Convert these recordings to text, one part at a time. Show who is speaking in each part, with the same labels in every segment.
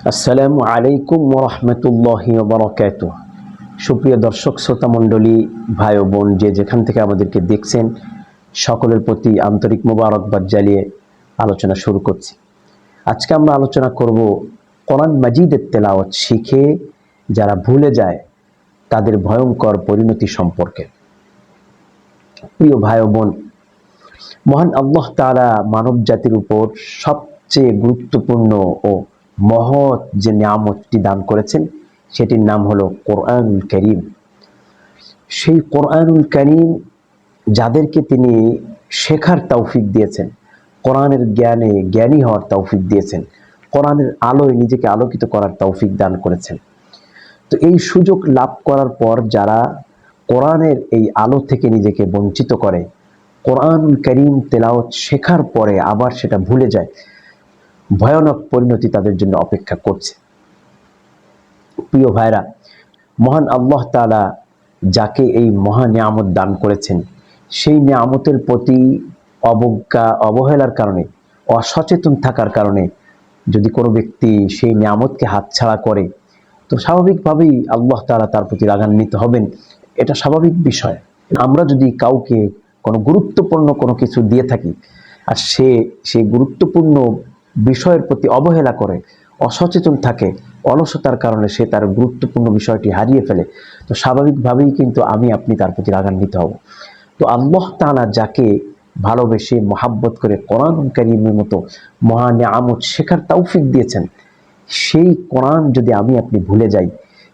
Speaker 1: আসসালামু আলাইকুম ওয়া রাহমাতুল্লাহি ওয়া বারাকাতুহু। সুপ্রিয় দর্শক শ্রোতা মণ্ডলী, ভাই ও বোন, যে যেখান থেকে আমাদেরকে দেখছেন, সকলের প্রতি আন্তরিক মোবারকবাদ জানিয়ে আলোচনা শুরু করছি। আজকে আমরা আলোচনা করব কোরআন মাজিদের তেলাওয়াত শিখে যারা ভুলে যায় তাদের ভয়ঙ্কর পরিণতি সম্পর্কে। প্রিয় ভাই ও বোন, মহান আল্লাহ তাআলা মানব জাতির উপর সবচেয়ে গুরুত্বপূর্ণ ও মহৎ যে নিয়ামতটি দান করেছেন সেটির নাম হলো কোরআনুল কারীম। সেই কোরআনুল কারীম যাদেরকে তিনি শেখার তৌফিক দিয়েছেন, কোরআনের জ্ঞানে জ্ঞানী হওয়ার তৌফিক দিয়েছেন, কোরআনের আলোয় নিজেকে আলোকিত করার তৌফিক দান করেছেন। তো এই সুযোগ লাভ করার পর যারা কোরআনের এই আলো থেকে নিজেকে বঞ্চিত করে, কোরআনুল কারীম তেলাওয়াত শেখার পরে আবার সেটা ভুলে যায়, ভয়ানক পরিণতি তাদের জন্য অপেক্ষা করছে। প্রিয় ভাইরা, মহান আল্লাহ তাআলা যাকে এই মহা নিয়ামত দান করেছেন, সেই নিয়ামতের প্রতি অবজ্ঞা অবহেলার কারণে, অসচেতন থাকার কারণে যদি কোনো ব্যক্তি সেই নিয়ামতকে হাতছাড়া করে, তো স্বাভাবিকভাবেই আল্লাহ তাআলা তার প্রতি রাগান্বিত হবেন। এটা স্বাভাবিক বিষয়। আমরা যদি কাউকে কোনো গুরুত্বপূর্ণ কোনো কিছু দিয়ে থাকি আর সে সেই গুরুত্বপূর্ণ বিষয়ের প্রতি অবহেলা করে, অসচেতন থাকে, অলসতার কারণে সে তার গুরুত্বপূর্ণ বিষয়টি হারিয়ে ফেলে, তো স্বাভাবিকভাবেই কিন্তু আপনি তার প্রতি রাগান্বিত হব। তো আল্লাহ তাআলা যাকে ভালোবেসে মহাব্বত করে কোরআনুল কারীমের মতো মহা নিয়ামত শেখার তৌফিক দিয়েছেন, সেই কোরআন যদি আপনি ভুলে যাই,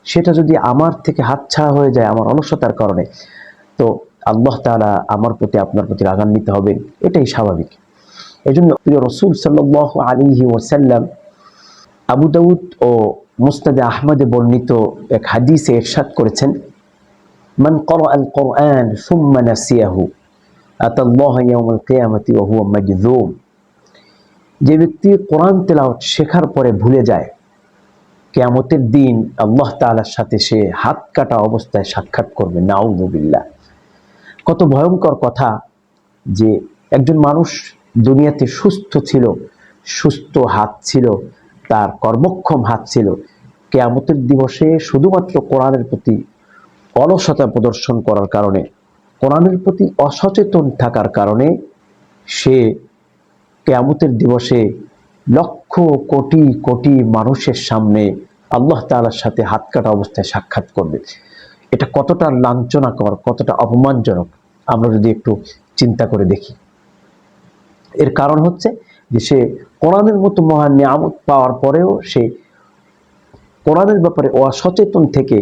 Speaker 1: সেটা যদি আমার থেকে হাতছাড়া হয়ে যায় আমার অলসতার কারণে, তো আল্লাহ তাআলা আমার প্রতি আপনার প্রতি রাগান্বিত হবেন, এটাই স্বাভাবিক। এজন্য প্রিয় রাসূল সাল্লাল্লাহু আলাইহি ওয়াসাল্লাম আবু দাউদ ও মুসনাদে আহমদে বর্ণিত এক হাদিসে ইরশাদ করেছেন, মান ক্বারাআল কুরআন সুম্মা নাসিয়াহু আতাল্লাহু ইয়াওমাল কিয়ামাতি ওয়া হুয়া মাজযুম। যে ব্যক্তি কোরআন তেলাওয়াত শেখার পরে ভুলে যায়, কিয়ামতের দিন আল্লাহ তাআলার সাথে সে হাত কাটা অবস্থায় সাক্ষাৎ করবে। নাউযুবিল্লাহ। কত ভয়ঙ্কর কথা যে একজন মানুষ দুনিয়াতে সুস্থ ছিল, সুস্থ হাত ছিল, তার কর্মক্ষম হাত ছিল, কিয়ামতের দিবসে শুধুমাত্র কোরআনের প্রতি অলসতা প্রদর্শন করার কারণে, কোরআনের প্রতি অসচেতন থাকার কারণে সে কিয়ামতের দিবসে লক্ষ কোটি কোটি মানুষের সামনে আল্লাহ তাআলার সাথে হাত কাটা অবস্থায় সাক্ষাৎ করবে। এটা কতটা লাঞ্ছনাকর, কতটা অপমানজনক আমরা যদি একটু চিন্তা করে দেখি। এর কারণ হচ্ছে যে সে কোরআনের মতো মহান নিয়ামত পাওয়ার পরেও সে কোরআনের ব্যাপারে অসচেতন থেকে,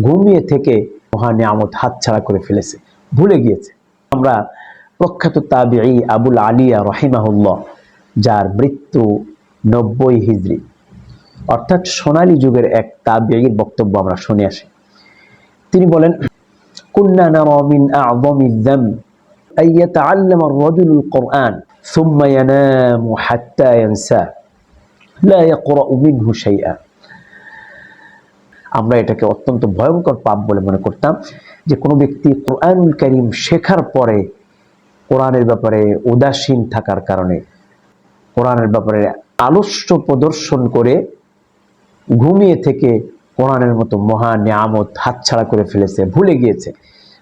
Speaker 1: ঘুমিয়ে থেকে মহান নিয়ামত হাতছাড়া করে ফেলেছে, ভুলে গিয়েছে। আমরা প্রখ্যাত তাবিঈ আবুল আলিয়া রাহিমাহুল্লাহ, যার মৃত্যু 90 হিজরি, অর্থাৎ সোনালী যুগের এক তাবিঈর বক্তব্য আমরা শুনে আসি। তিনি বলেন, কুন্না নারা মিন আ'যামিয যাম আন ইয়াতাআল্লামা আর-রাজুলুল কুরআন সুম্মা ইয়ানামু হাত্তা ইয়ানসা লা ইয়াকরাউ মিনহু শাইআ। আমরা এটাকে অত্যন্ত ভয়ঙ্কর পাপ বলে মনে করতাম যে কোনো ব্যক্তি কোরআনুল কারীম শেখার পরে কোরআনের ব্যাপারে উদাসীন থাকার কারণে, কোরআনের ব্যাপারে আলস্য প্রদর্শন করে ঘুমিয়ে থেকে কোরআনের মতো মহা নিয়ামত হাতছাড়া করে ফেলেছে, ভুলে গিয়েছে,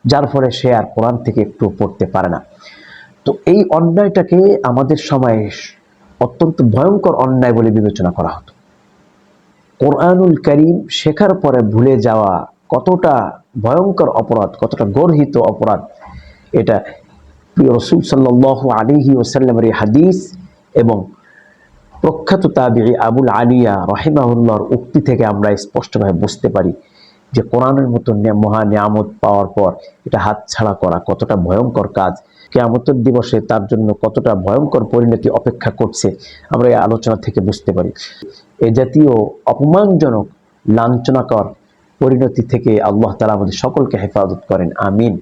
Speaker 1: যার ফলে সে আর কোরআন থেকে একটু পড়তে পারে না। তো এই অন্যায়টাকে আমাদের সময়ে অত্যন্ত ভয়ঙ্কর অন্যায় বলে বিবেচনা করা হতো। কোরআনুল কারীম শেখার পরে ভুলে যাওয়া কতটা ভয়ঙ্কর অপরাধ, কতটা গর্হিত অপরাধ, এটা প্রিয় রাসূল সাল্লাল্লাহু আলাইহি ওয়াসাল্লামের এই হাদিস এবং প্রখ্যাত তাবিঈ আবুল আলিয়া রাহিমাহুল্লাহর উক্তি থেকে আমরা স্পষ্টভাবে বুঝতে পারি যে কোরআনের মতো মহা নিয়ামত পাওয়ার পর এটা হাতছাড়া করা কতটা ভয়ঙ্কর কাজ, কিয়ামতের দিবসে তার জন্য কতটা ভয়ঙ্কর পরিণতি অপেক্ষা করছে, আমরা এই আলোচনা থেকে বুঝতে পারি। এ জাতীয় অপমানজনক লাঞ্ছনাকর পরিণতি থেকে আল্লাহ তাআলা আমাদের সকলকে হেফাজত করেন। আমিন।